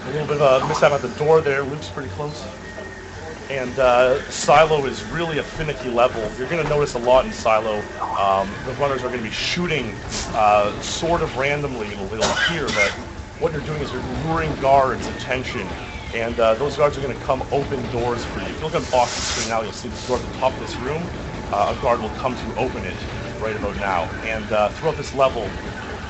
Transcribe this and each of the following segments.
A little bit of a mishap at the door there. Luke's pretty close. And Silo is really a finicky level. You're going to notice a lot in Silo. The runners are going to be shooting sort of randomly. It'll appear that what you're doing is you're luring guards' attention. And those guards are going to come open doors for you. If you look on Boston's screen now, you'll see this door at the top of this room. A guard will come to open it right about now. And throughout this level,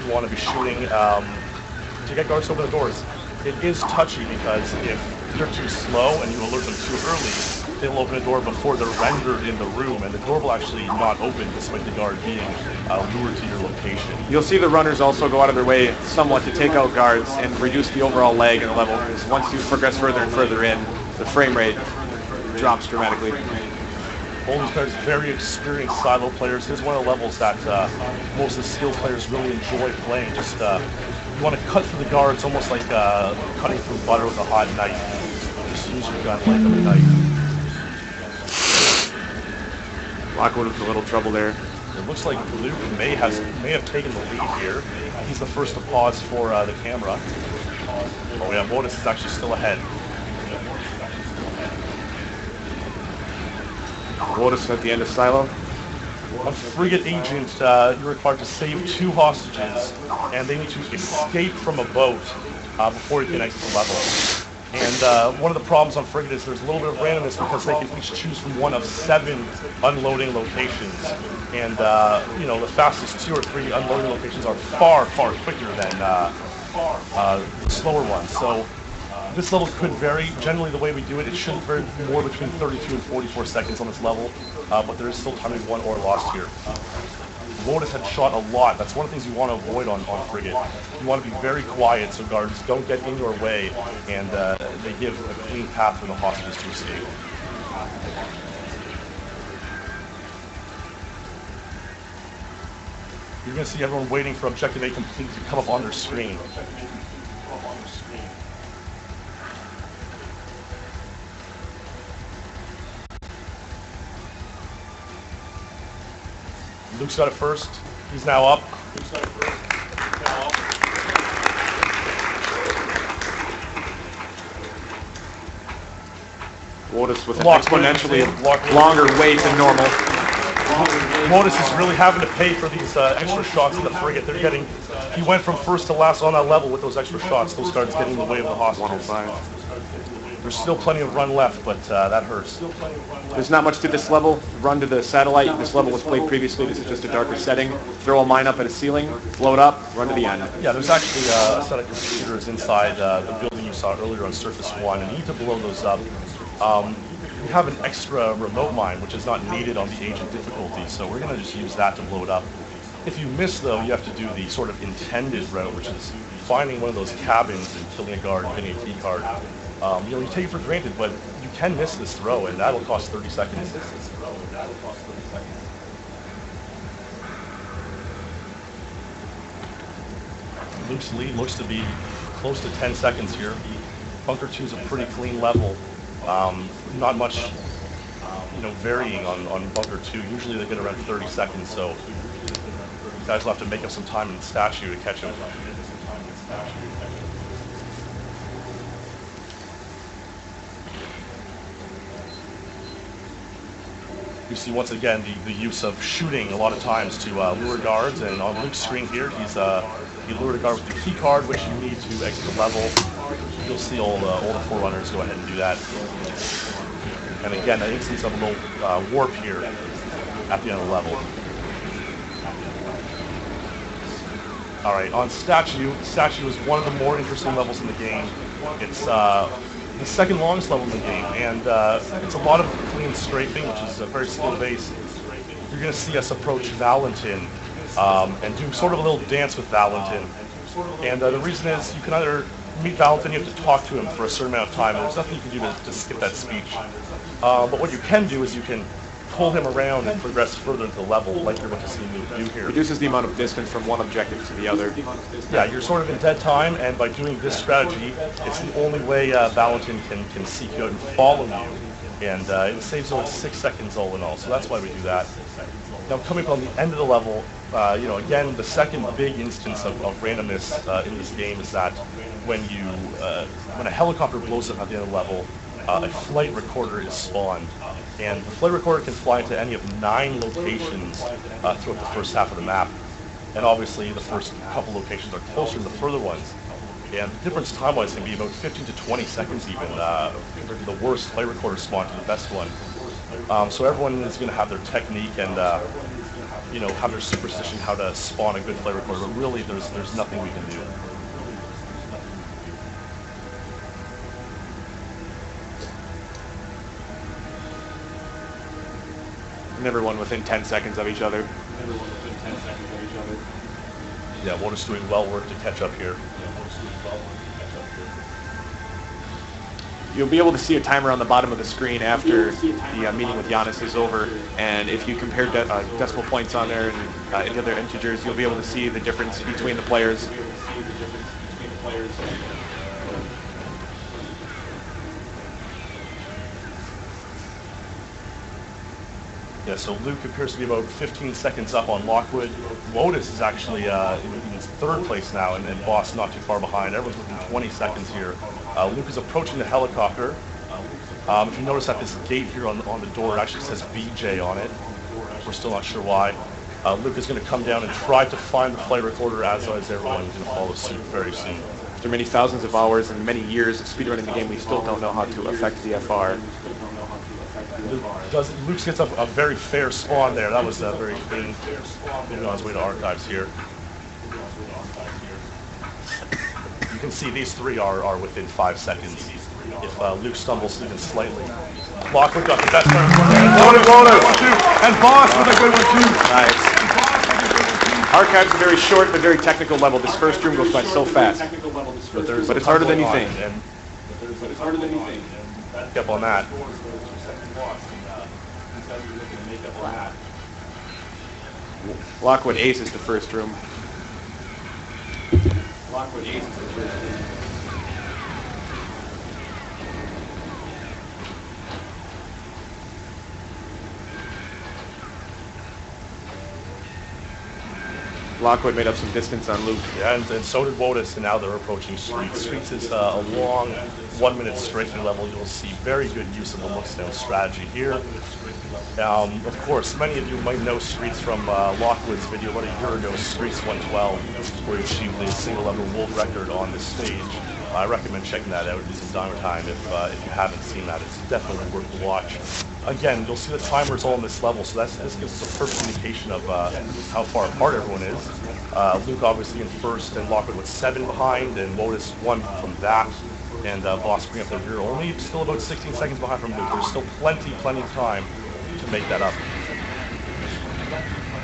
you want to be shooting to get guards to open the doors. It is touchy because if you're too slow and you alert them too early, they'll open a door before they're rendered in the room, and the door will actually not open despite the guard being lured to your location. You'll see the runners also go out of their way somewhat to take out guards and reduce the overall lag in the level, because once you progress further and further in, the frame rate drops dramatically. All these players, very experienced silo players. This is one of the levels that most of the skilled players really enjoy playing. Just you want to cut through the guards almost like cutting through butter with a hot knife. Just use your gun like a knife. Lockwood with a little trouble there. It looks like Luke may have taken the lead here. He's the first to pause for the camera. Oh yeah, Modus is actually still ahead. Modus at the end of Silo. On Frigate Agent, you're required to save 2 hostages, and they need to escape from a boat before you can exit the level. And one of the problems on Frigate is there's a little bit of randomness because they can each choose from one of 7 unloading locations. And you know, the fastest 2 or 3 unloading locations are far, far quicker than the slower ones. So this level could vary. Generally, the way we do it, it should vary more between 32 and 44 seconds on this level, but there is still time to be won or lost here. Modus had shot a lot. That's one of the things you want to avoid on Frigate. You want to be very quiet so guards don't get in your way, and they give a clean path for the hostages to escape. You're going to see everyone waiting for Objective A complete to come up on their screen. Luke's got it first. He's now up. Modus with an exponentially longer wait than normal. Modus is really having to pay for these extra shots in the Frigate. They're getting. He went from first to last on that level with those extra shots. Those guards getting in the way of the hostages. 105. There's still plenty of run left, but that hurts. There's not much to this level. Run to the satellite. This level was played previously. This is just a darker setting. Throw a mine up at a ceiling, blow it up, run to the end. Yeah, there's actually a set of computers inside the building you saw earlier on Surface 1, and you need to blow those up. We have an extra remote mine, which is not needed on the agent difficulty, so we're going to just use that to blow it up. If you miss, though, you have to do the sort of intended route, which is finding one of those cabins and killing a guard, getting a key card. You know, you take it for granted, but you can miss this throw, and that'll cost 30 seconds. Luke's lead looks to be close to 10 seconds here. Bunker 2 is a pretty clean level. Not much, you know, varying on Bunker 2. Usually they get around 30 seconds, so you guys will have to make up some time in the statue to catch him. You see once again the use of shooting a lot of times to lure guards, and on Luke's screen here, he lured a guard with the key card, which you need to exit the level. You'll see all the forerunners go ahead and do that. And again, an instance of a little warp here at the end of the level. All right, on Statue. Statue is one of the more interesting levels in the game. It's the second longest level in the game, and it's a lot of clean strafing, which is a very skill-based. You're going to see us approach Valentin and do sort of a little dance with Valentin. And the reason is you can either meet Valentin, you have to talk to him for a certain amount of time, and there's nothing you can do to skip that speech. But what you can do is you can pull him around and progress further into the level, like you're going to see me do here. Reduces the amount of distance from one objective to the other. Yeah, you're sort of in dead time, and by doing this strategy, it's the only way Valentin can seek you out and follow you. And it saves only 6 seconds all in all, so that's why we do that. Now, coming up on the end of the level, you know, again, the second big instance of randomness in this game is that when a helicopter blows up at the end of the level, a flight recorder is spawned, and the flight recorder can fly into any of 9 locations throughout the first half of the map. And obviously, the first couple locations are closer than the further ones. And the difference time-wise can be about 15 to 20 seconds even, compared to the worst flight recorder spawn to the best one. So everyone is going to have their technique and have their superstition how to spawn a good flight recorder. But really, there's nothing we can do. And everyone within 10 seconds of each other. Yeah, Wotus doing well work to catch up here. You'll be able to see a timer on the bottom of the screen after the meeting with Giannis is over, and if you compare decimal points on there and any other integers, you'll be able to see the difference between the players. Yeah, so Luke appears to be about 15 seconds up on Lockwood. Wotus is actually in his 3rd place now, and Boss not too far behind. Everyone's within 20 seconds here. Luke is approaching the helicopter. If you notice at this gate here on the door, it actually says BJ on it. We're still not sure why. Luke is going to come down and try to find the flight recorder, as everyone is going to follow suit very soon. After many thousands of hours and many years of speedrunning the game, we still don't know how to affect the FR. Luke gets a very fair spawn there. That was very clean. Moving on his way to archives here. You can see these 3 are within 5 seconds. If Luke stumbles even slightly. Lockwood got the best turn. And Boss with a good one too. Nice. Archives are very short but very technical level. This first room goes by so fast. But it's harder than you think. Yep, on that. Lockwood aces the first room. Lockwood made up some distance on Luke. Yeah, and so did Wotus, and now they're approaching Streets. Streets is a long 1-minute strafing level. You'll see very good use of the looks down strategy here. Of course, many of you might know Streets from Lockwood's video about a year ago, Streets 112, where he achieved the single-ever world record on this stage. I recommend checking that out in some downtime if you haven't seen that. It's definitely worth the watch. Again, you'll see the timers all on this level, so this gives us a perfect indication of how far apart everyone is. Luke obviously in first, and Lockwood with 7 behind, and Wotus 1 from that, and Boss bring up their rear. Only still about 16 seconds behind from Luke. There's still plenty of time to make that up.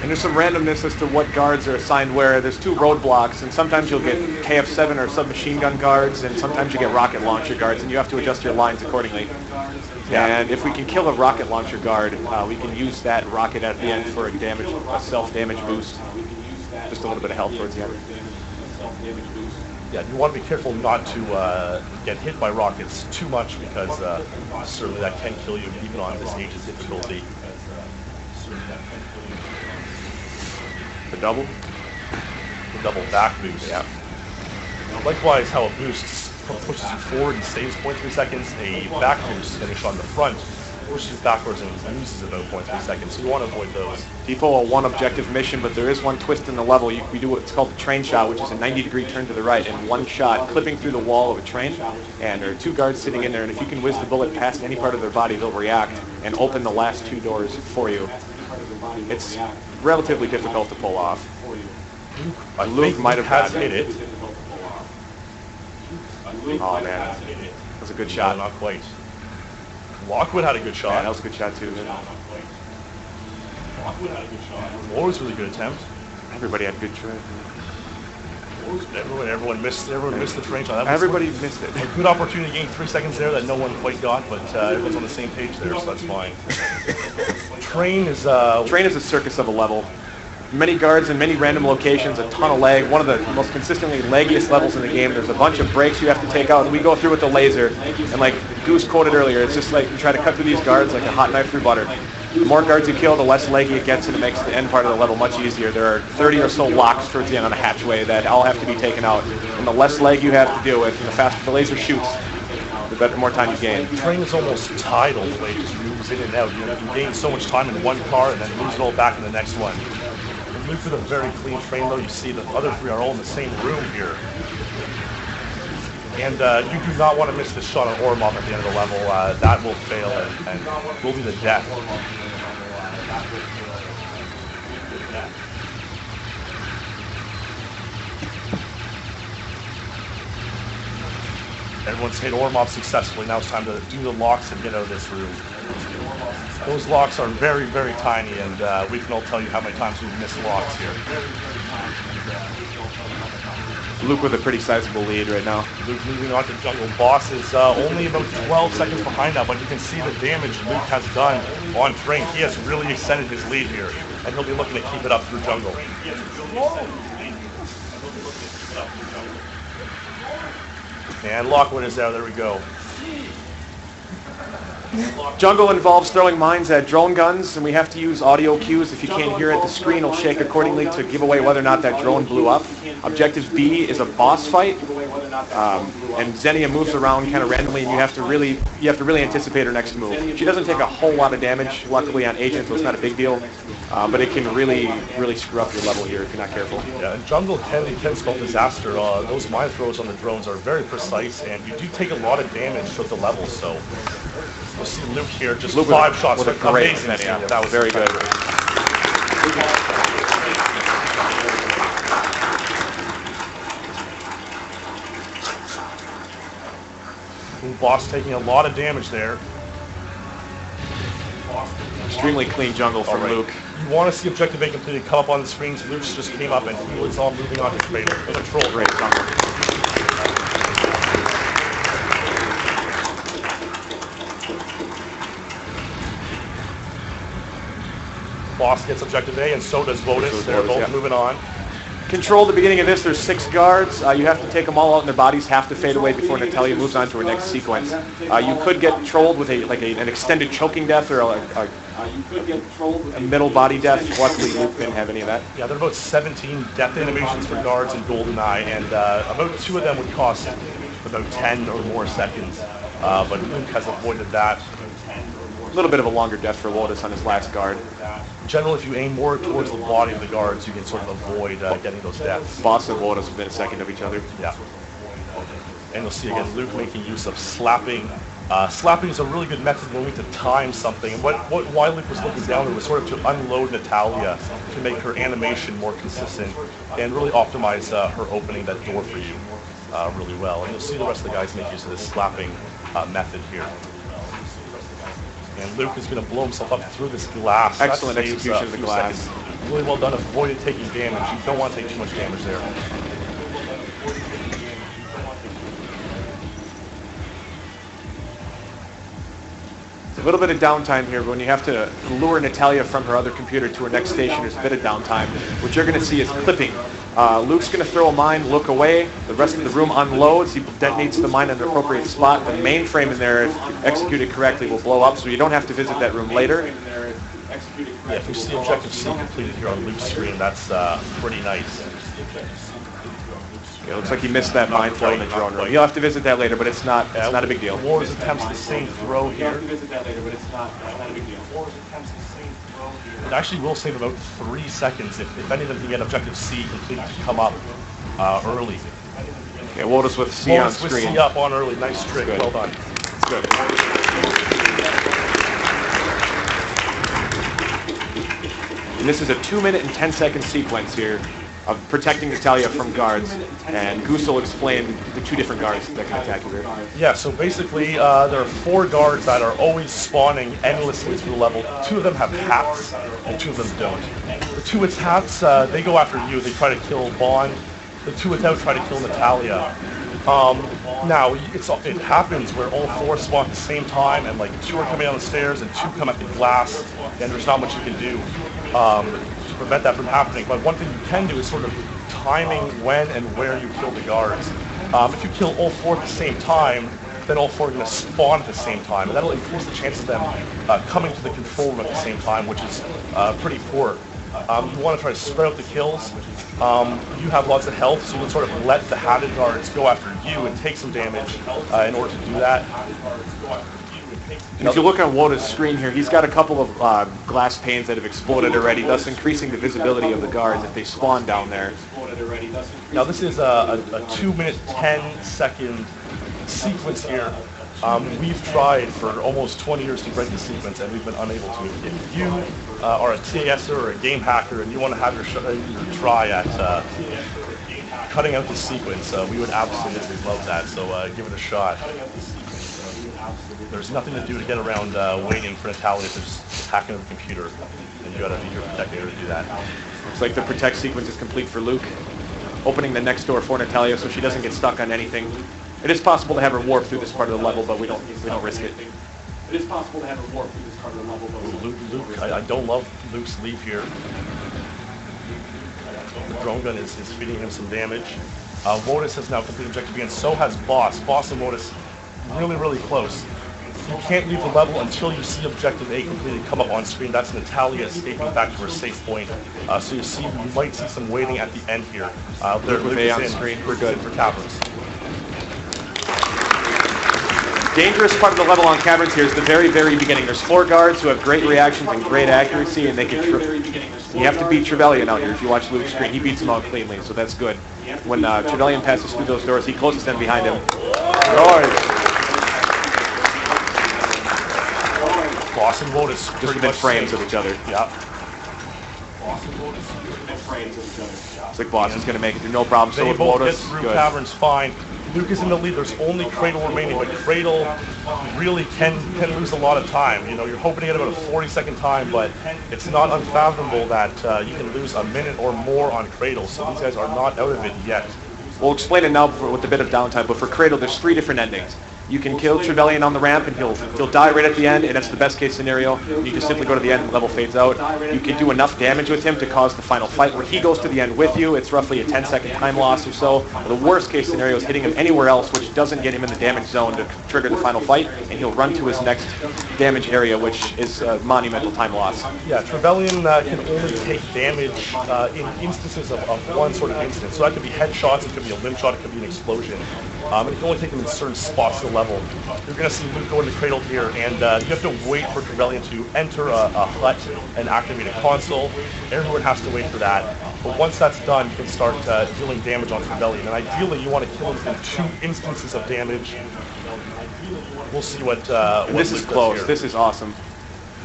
And there's some randomness as to what guards are assigned where. There's 2 roadblocks, and sometimes you'll get KF-7 or submachine gun guards, and sometimes you get rocket launcher guards, and you have to adjust your lines accordingly. Yeah. And if we can kill a rocket launcher guard, we can use that rocket at the end for a self-damage boost. Just a little bit of health towards the end. Yeah, you want to be careful not to get hit by rockets too much, because certainly that can kill you even on this stage's difficulty. The double? The double back boost. Yeah. Likewise, how a boost pushes you forward and saves 0.3 seconds, a back boost finish on the front pushes you backwards and loses about 0.3 seconds, so you want to avoid those. People a 1 objective mission, but there is 1 twist in the level. We do what's called the train shot, which is a 90-degree turn to the right, and 1 shot clipping through the wall of a train, and there are 2 guards sitting in there, and if you can whiz the bullet past any part of their body, they'll react and open the last 2 doors for you. It's relatively difficult to pull off. Luke might have hit it. Oh man, that was a good shot. No, not quite. Lockwood had a good shot. Yeah, that was a good shot too. Always really good attempt. Everybody had good try. Everyone missed the train shot. Everybody missed it. A good opportunity to gain 3 seconds there that no one quite got, but everyone's on the same page there, so that's fine. Train is a circus of a level. Many guards in many random locations, a ton of lag. One of the most consistently laggiest levels in the game. There's a bunch of breaks you have to take out, and we go through with the laser. And like Goose quoted earlier, it's just like you try to cut through these guards like a hot knife through butter. The more guards you kill, the less laggy it gets, and it makes the end part of the level much easier. There are 30 or so locks towards the end on a hatchway that all have to be taken out. And the less lag you have to deal with, and the faster the laser shoots, the more time you gain. The train is almost tidal the way it just moves in and out. You gain so much time in one car and then lose it all back in the next one. And Luke with a very clean train though. You see the other three are all in the same room here. And you do not want to miss this shot on Ormov at the end of the level. That will fail and will be the death. Everyone's hit Ormov successfully. Now it's time to do the locks and get out of this room. Those locks are very, very tiny, and we can all tell you how many times we've missed locks here. Luke with a pretty sizable lead right now. Luke moving on to jungle. Boss is only about 12 seconds behind now, but you can see the damage Luke has done on train. He has really extended his lead here, and he'll be looking to keep it up through jungle. And Lockwood is there we go. Jungle involves throwing mines at drone guns, and we have to use audio cues. If you can't hear it, the screen will shake accordingly to give away whether or not that drone blew up. Objective B is a boss fight, and Xenia moves around kind of randomly, and you have to really anticipate her next move. She doesn't take a whole lot of damage, luckily on Agent, so it's not a big deal, but it can really screw up your level here if you're not careful. Yeah, and jungle can spell disaster. Those mine throws on the drones are very precise, and you do take a lot of damage throughout the level, so we'll see Luke here, just Luke 5 shots. with a great amazing. Xenia. That was very good. Boss taking a lot of damage there. Extremely clean jungle from Luke. You want to see Objective A completed, come up on the screens. Luke's just came up and he was all moving on to control. Great jungle. Boss gets Objective A and so does Votus. They're both moving on. Control, the beginning of this, there's 6 guards. You have to take them all out and their bodies have to fade away before Natalia moves on to her next sequence. You could get trolled with an extended choking death or a middle body death. Luckily, Luke didn't have any of that. Yeah, there are about 17 death animations for guards in Goldeneye, and about 2 of them would cost about 10 or more seconds. But Luke has avoided that. A little bit of a longer death for Lotus on his last guard. In general, if you aim more towards the body of the guards, you can sort of avoid getting those deaths. Boss and Lotus within a second of each other. Yeah. And you'll see again Luke making use of slapping. Slapping is a really good method when we need to time something. And why Luke was looking down there was sort of to unload Natalia, to make her animation more consistent, and really optimize her opening that door for you really well. And you'll see the rest of the guys make use of this slapping method here. And Luke is going to blow himself up through this glass. Excellent execution of the glass. Seconds. Really well done, avoided taking damage. You don't want to take too much damage there. A little bit of downtime here, but when you have to lure Natalia from her other computer to her next station, there's a bit of downtime. What you're going to see is clipping. Luke's going to throw a mine, look away. The rest of the room unloads. He detonates the mine in an appropriate spot. The mainframe in there, if executed correctly, will blow up, so you don't have to visit that room later. Yeah, if you see Objective C completed here on Luke's screen, that's pretty nice. It looks like he missed that mine throw in the drone room. You'll have to visit that later, but it's not a big deal. Wars attempts the same throw here. It actually will save about 3 seconds if any of them can get Objective C completed to come up early. Okay, Lotus with C on screen. With C up on early. Nice trick. Well done. It's good. And this is a 2-minute and 10-second sequence here of protecting Natalia from guards, and Goose will explain the 2 different guards that can attack you here. Yeah, so basically there are 4 guards that are always spawning endlessly through the level. 2 of them have hats, and 2 of them don't. The 2 with hats, they go after you. They try to kill Bond. The 2 without try to kill Natalia. Now, it happens where all 4 spawn at the same time, and like 2 are coming down the stairs and 2 come at the glass, and there's not much you can do to prevent that from happening. But one thing you can do is sort of timing when and where you kill the guards. If you kill all 4 at the same time, then all 4 are going to spawn at the same time, and that'll increase the chance of them coming to the control room at the same time, which is pretty poor. You want to try to spread out the kills. You have lots of health, so you can sort of let the hatted guards go after you and take some damage in order to do that. And if you look on Woda's screen here, he's got a couple of glass panes that have exploded already, thus increasing the visibility of the guards if they spawn down there. Now this is a 2-minute, 10-second sequence here. We've tried for almost 20 years to break the sequence, and we've been unable to. If you are a TASer or a game hacker and you want to have your try at cutting out the sequence, we would absolutely love that, so give it a shot. There's nothing to do to get around waiting for Natalia to just hack into the computer, and you gotta be your protector to do that. Looks like the protect sequence is complete for Luke, opening the next door for Natalia so she doesn't get stuck on anything. It is possible to have her warp through this part of the level, but we don't risk it. It is possible to have her warp through this part of the level, but Luke, I don't love Luke's leave here. The drone gun is feeding him some damage. Wodas has now completed objective B, and so has Boss. Boss and Wodas really, really close. You can't leave the level until you see objective A completely come up on screen. That's Natalia escaping back to her safe point. So you might see some waiting at the end here. Luke with A on screen. We're good for caverns. Dangerous part of the level on caverns here is the very, very beginning. There's 4 guards who have great reactions and great accuracy, and they can. You have to beat Trevelyan out here. If you watch Luke's screen, he beats them out cleanly, so that's good. When Trevelyan passes through those doors, he closes them behind him. Boss and Wodas just within frames of each other. Yeah. It's like Boss is going to make it through no problem. So they with both Wodas, get through caverns fine. Luke is in the lead. There's only Cradle remaining, but Cradle really can lose a lot of time. You know, you're hoping to get about a 40-second time, but it's not unfathomable that you can lose a minute or more on Cradle. So these guys are not out of it yet. We'll explain it now with a bit of downtime, but for Cradle, there's 3 different endings. You can kill Trevelyan on the ramp, and he'll die right at the end, and that's the best case scenario. You just simply go to the end and the level fades out. You can do enough damage with him to cause the final fight. Where he goes to the end with you, it's roughly a 10-second time loss or so. The worst case scenario is hitting him anywhere else, which doesn't get him in the damage zone to trigger the final fight, and he'll run to his next damage area, which is a monumental time loss. Yeah, Trevelyan can only take damage in instances of one sort of instance. So that could be headshots, it could be a limb shot, it could be an explosion. And you can only take them in certain spots of the level. You're going to see Luke go into Cradle here, and you have to wait for Trevelyan to enter a hut and activate a console. Everyone has to wait for that. But once that's done, you can start dealing damage on Trevelyan. And ideally, you want to kill him in 2 instances of damage. We'll see what this is close. Here. This is awesome.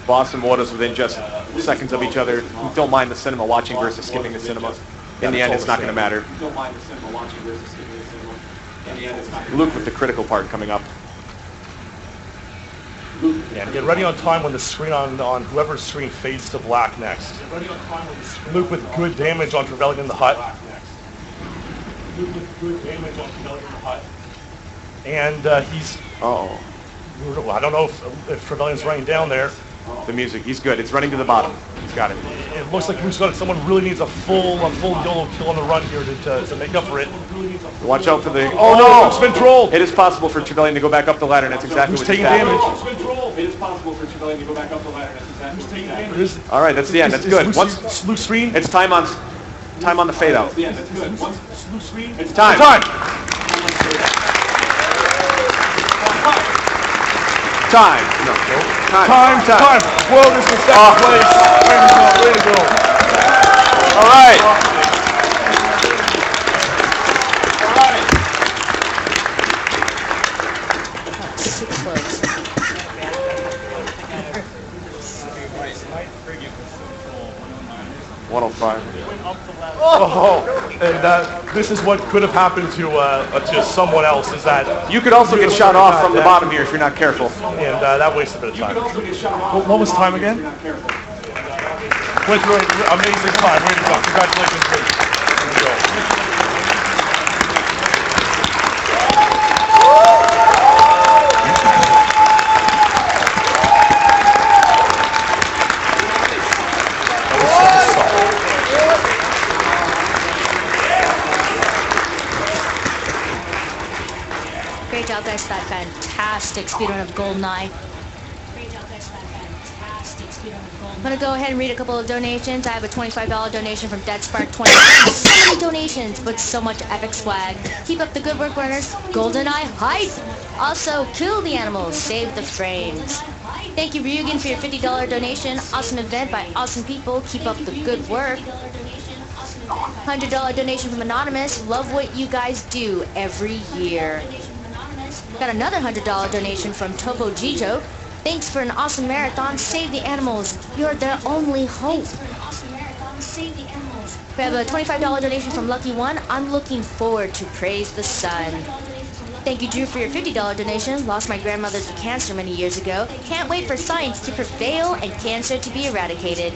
Boss and Wodas within just seconds of each other. Don't mind the cinema watching versus skipping the cinema. In the end, it's not going to matter. Don't mind the cinema watching versus skipping the cinema. Luke with the critical part coming up. And get ready on time when the screen on whoever's screen fades to black next. Luke with good damage on Trevelyan in the hut. And he's... Uh-oh. I don't know if Trevelyan's running down there. The music, he's good. It's running to the bottom. He's got it. It looks like Luke's got it. Someone really needs a full YOLO kill on the run here to make up for it. Watch out for the... Oh no! It's been trolled! It is possible for Trevelyan to go back up the ladder, and that's exactly Who's what he's taking damage? It is possible for Trevelyan to go back up the ladder, and that's exactly what he's damage. All right, that's the end. That's good. Once Luke's screen? It's time on the fade out. Yeah, that's good. Once Luke's screen? It's time. Time! Time. No. Time. World is in second place. Way to go. All right. Too close. 105. Oh, and this is what could have happened to someone else. Is that you could also get shot off from the bottom here if you're not careful. And that wasted a bit of time. What was time again? Went through an amazing time. Way to go! Congratulations, please. Here we go. Great job, guys, for that fantastic speedrun of Goldeneye. Great job, guys, for that fantastic speedrun. I'm gonna go ahead and read a couple of donations. I have a $25 donation from Dead Spark 20. So many donations, but so much epic swag. Keep up the good work, runners. Goldeneye hype. Also, kill the animals, save the frames. Thank you, Ryugen, for your $50 donation. Awesome event by awesome people. Keep up the good work. $100 donation from Anonymous. Love what you guys do every year. Got another $100 donation from Topo Jijo. Thanks for an awesome marathon. Save the animals. You're their only hope. We have a $25 donation from Lucky One. I'm looking forward to Praise the Sun. Thank you, Drew, for your $50 donation. Lost my grandmother to cancer many years ago. Can't wait for science to prevail and cancer to be eradicated.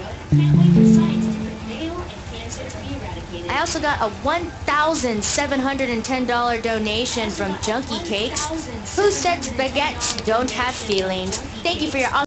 I also got a $1,710 donation from Junkie Cakes, who said baguettes don't have feelings. Thank you for your awesome